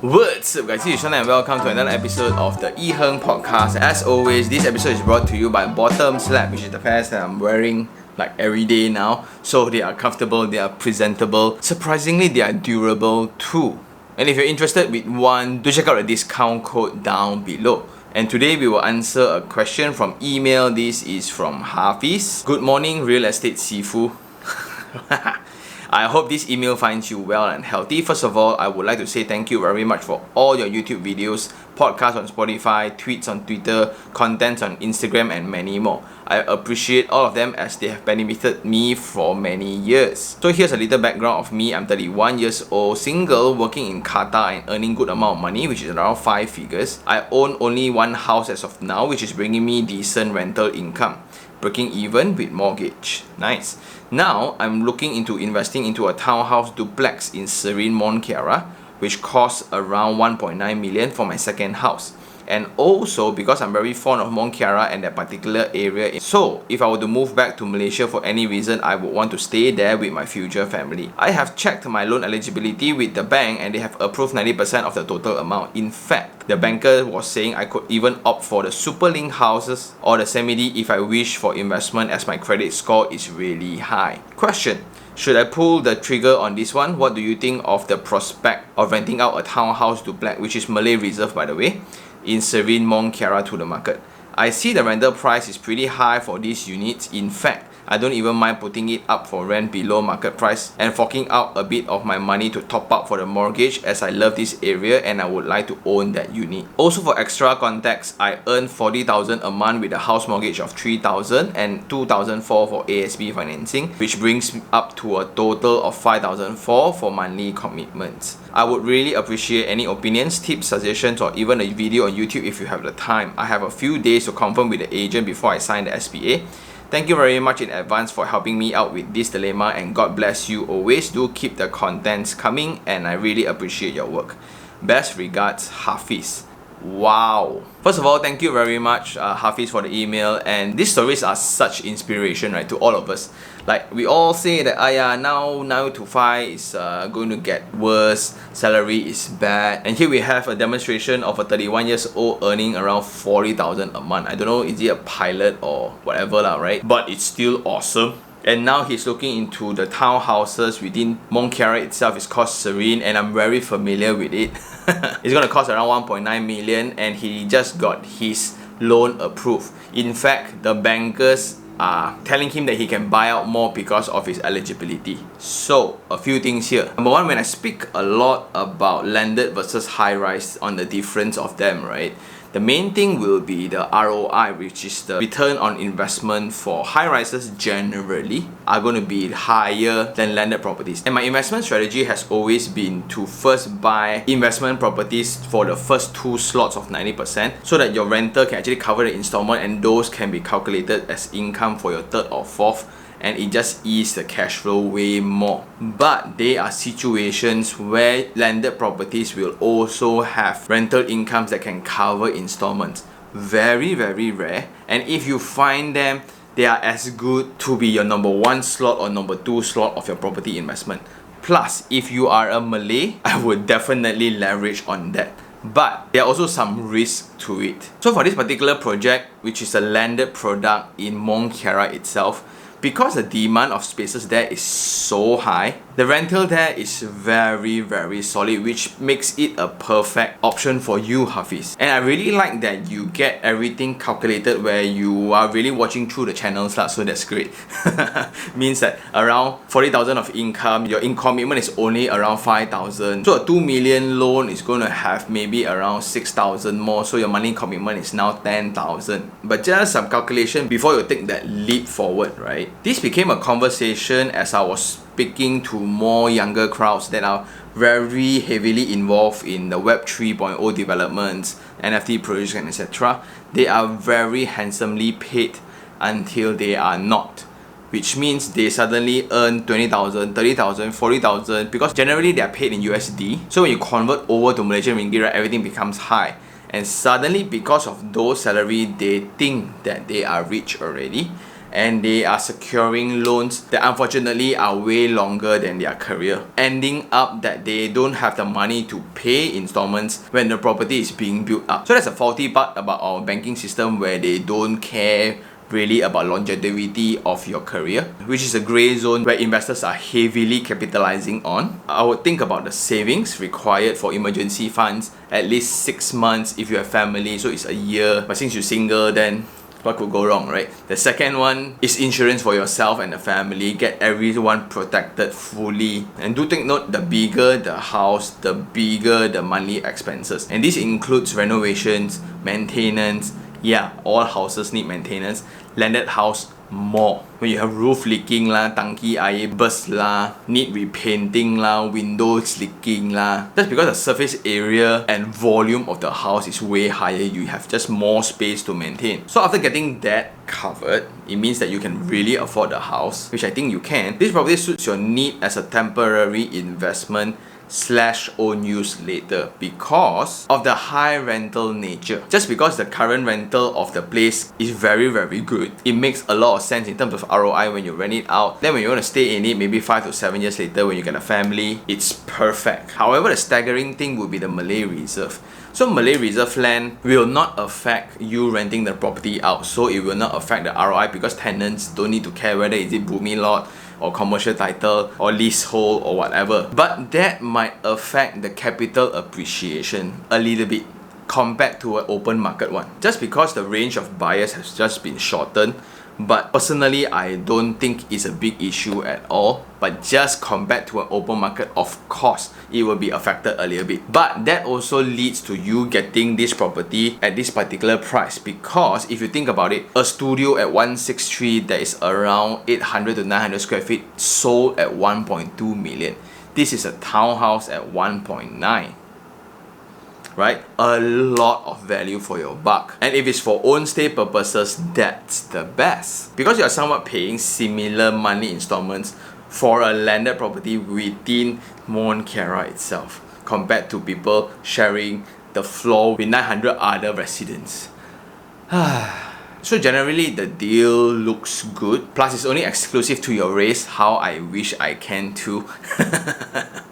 What's up guys, this is Sean and welcome to another episode of the iherng podcast. As always, this episode is brought to you by Bottom Slap, which is the pants that I'm wearing like every day now. So they are comfortable, they are presentable, surprisingly they are durable too. And if you're interested with one, do check out the discount code down below. And today we will answer a question from email. This is from Hafiz. Good morning, real estate Sifu. I hope this email finds you well and healthy. First of all, I would like to say thank you very much for all your YouTube videos, podcasts on Spotify, tweets on Twitter, contents on Instagram, and many more. I appreciate all of them as they have benefited me for many years. So here's a little background of me. I'm 31 years old, single, working in Qatar and earning good amount of money, which is around 5 figures. I own only one house as of now, which is bringing me decent rental income, breaking even with mortgage. Nice. Now, I'm looking into investing into a townhouse duplex in serene Mont Kiara, which costs around 1.9 million for my second house. And also because I'm very fond of Mont Kiara and that particular area. So, if I were to move back to Malaysia for any reason, I would want to stay there with my future family. I have checked my loan eligibility with the bank and they have approved 90% of the total amount. In fact, the banker was saying I could even opt for the super link houses or the semi-D if I wish for investment as my credit score is really high. Question: should I pull the trigger on this one? What do you think of the prospect of renting out a townhouse duplex, which is Malay Reserve by the way, in serene Mont Kiara to the market? I see the rental price is pretty high for these units. In fact, I don't even mind putting it up for rent below market price and forking out a bit of my money to top up for the mortgage, as I love this area and I would like to own that unit. Also, for extra context, I earn 40,000 a month with a house mortgage of 3,000 and 2,004 for ASB financing, which brings me up to a total of 5,004 for monthly commitments. I would really appreciate any opinions, tips, suggestions, or even a video on YouTube if you have the time. I have a few days to confirm with the agent before I sign the SPA. Thank you very much in advance for helping me out with this dilemma, and God bless you always. Do keep the contents coming and I really appreciate your work. Best regards, Hafiz. Wow. First of all, thank you very much Hafiz for the email, and these stories are such inspiration, right, to all of us. Like, we all say that now 9 to 5 is going to get worse, salary is bad, and here we have a demonstration of a 31 years old earning around 40,000 a month. I don't know, is he a pilot or whatever lah, right? But it's still awesome. And now he's looking into the townhouses within Mont Kiara itself. It's called Serene and I'm very familiar with it. It's going to cost around 1.9 million and he just got his loan approved. In fact, the bankers are telling him that he can buy out more because of his eligibility. So, a few things here. Number one, when I speak a lot about landed versus high-rise on the difference of them, right? The main thing will be the ROI, which is the return on investment for high-rises generally are going to be higher than landed properties. And my investment strategy has always been to first buy investment properties for the first 2 slots of 90% so that your rental can actually cover the installment and those can be calculated as income for your 3rd or 4th, and it just eases the cash flow way more. But there are situations where landed properties will also have rental incomes that can cover installments. Very, very rare. And if you find them, they are as good to be your number 1 slot or number 2 slot of your property investment. Plus, if you are a Malay, I would definitely leverage on that. But there are also some risk to it. So for this particular project, which is a landed product in Mont Kiara itself, because the demand of spaces there is so high, the rental there is very, very solid, which makes it a perfect option for you, Hafiz. And I really like that you get everything calculated where you are really watching through the channels, so that's great. Means that around 40,000 of income, your income commitment is only around 5,000. So a 2 million loan is going to have maybe around 6,000 more, so your money commitment is now 10,000. But just some calculation before you take that leap forward, right? This became a conversation as I was speaking to more younger crowds that are very heavily involved in the Web 3.0 developments, NFT projects, and etc. They are very handsomely paid until they are not, which means they suddenly earn 20,000, 30,000, 40,000 because generally they are paid in USD. So when you convert over to Malaysian ringgit, right, everything becomes high. And suddenly because of those salary, they think that they are rich already. and they are securing loans that unfortunately are way longer than their career, ending up that they don't have the money to pay installments when the property is being built up. So that's a faulty part about our banking system, where they don't care really about longevity of your career, which is a grey zone where investors are heavily capitalizing on. I would think about the savings required for emergency funds, at least 6 months if you have family, so it's a year. But since you're single, then what could go wrong, right? The second one is insurance for yourself and the family. Get everyone protected fully. And do take note, the bigger the house, the bigger the monthly expenses. And this includes renovations, maintenance. Yeah, all houses need maintenance. Landed house, more. When you have roof leaking lah, tangki air burst lah, need repainting lah, windows leaking lah. That's because the surface area and volume of the house is way higher. You have just more space to maintain. So after getting that covered, it means that you can really afford the house, which I think you can. This probably suits your need as a temporary investment / own use later because of the high rental nature. Just because the current rental of the place is very good, it makes a lot of sense in terms of ROI when you rent it out. Then when you want to stay in it, maybe 5 to 7 years later when you get a family, it's perfect. However, the staggering thing would be the Malay Reserve. So Malay Reserve land will not affect you renting the property out, so it will not affect the ROI because tenants don't need to care whether is it Bumi lot or commercial title or leasehold or whatever. But that might affect the capital appreciation a little bit compared to an open market one, just because the range of buyers has just been shortened. But personally, I don't think it's a big issue at all. But just compared to an open market, of course, it will be affected a little bit. But that also leads to you getting this property at this particular price. Because if you think about it, a studio at 163 that is around 800 to 900 square feet sold at 1.2 million. This is a townhouse at 1.9. Right? A lot of value for your buck. And if it's for own stay purposes, that's the best. Because you're somewhat paying similar monthly installments for a landed property within Mont Kiara itself, compared to people sharing the floor with 900 other residents. So generally, the deal looks good. Plus, it's only exclusive to your race. How I wish I can too.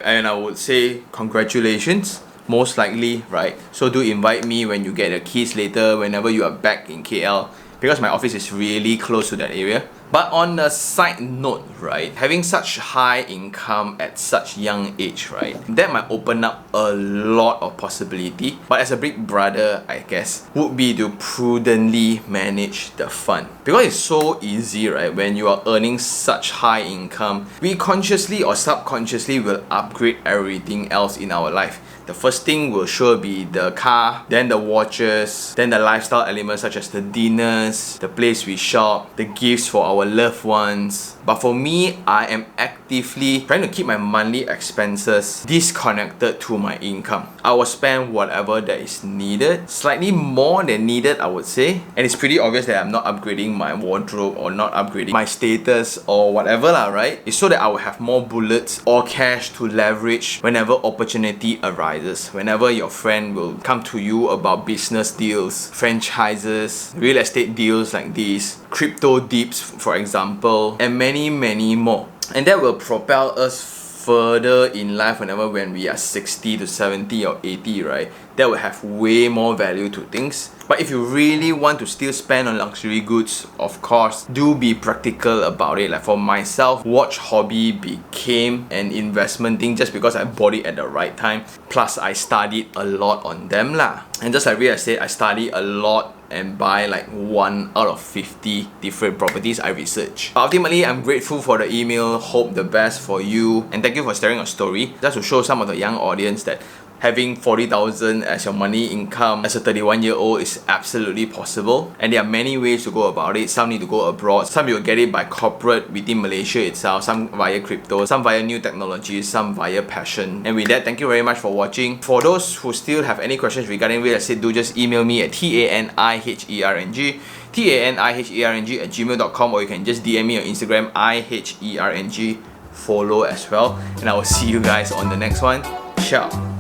And I would say congratulations. Most likely, right? So do invite me when you get the keys later, whenever you are back in KL, because my office is really close to that area. But on a side note, right, having such high income at such young age, right, that might open up a lot of possibility. But as a big brother, I guess, would be to prudently manage the fund. Because it's so easy, right, when you are earning such high income, we consciously or subconsciously will upgrade everything else in our life. The first thing will sure be the car, then the watches, then the lifestyle elements such as the dinners, the place we shop, the gifts for our loved ones. But for me, I am actively trying to keep my monthly expenses disconnected to my income. I will spend whatever that is needed, slightly more than needed, I would say. And it's pretty obvious that I'm not upgrading my wardrobe or not upgrading my status or whatever lah, right? It's so that I will have more bullets or cash to leverage whenever opportunity arises. Whenever your friend will come to you about business deals, franchises, real estate deals like these, crypto dips, for example, and many more. And that will propel us further in life when we are 60 to 70 or 80, right? That will have way more value to things. But if you really want to still spend on luxury goods, of course, do be practical about it. Like for myself, watch hobby became an investment thing just because I bought it at the right time. Plus, I studied a lot on them lah. And just like real estate, I study a lot and buy like 1 out of 50 different properties I research. But ultimately, I'm grateful for the email, hope the best for you, and thank you for sharing your story. Just to show some of the young audience that having 40,000 as your money income as a 31-year-old is absolutely possible, and there are many ways to go about it. Some need to go abroad, some you will get it by corporate within Malaysia itself, some via crypto, some via new technologies, some via passion. And with that, thank you very much for watching. For those who still have any questions regarding real estate, do just email me at taniherng@gmail.com, or you can just DM me on Instagram iherng, follow as well, and I will see you guys on the next one. Ciao.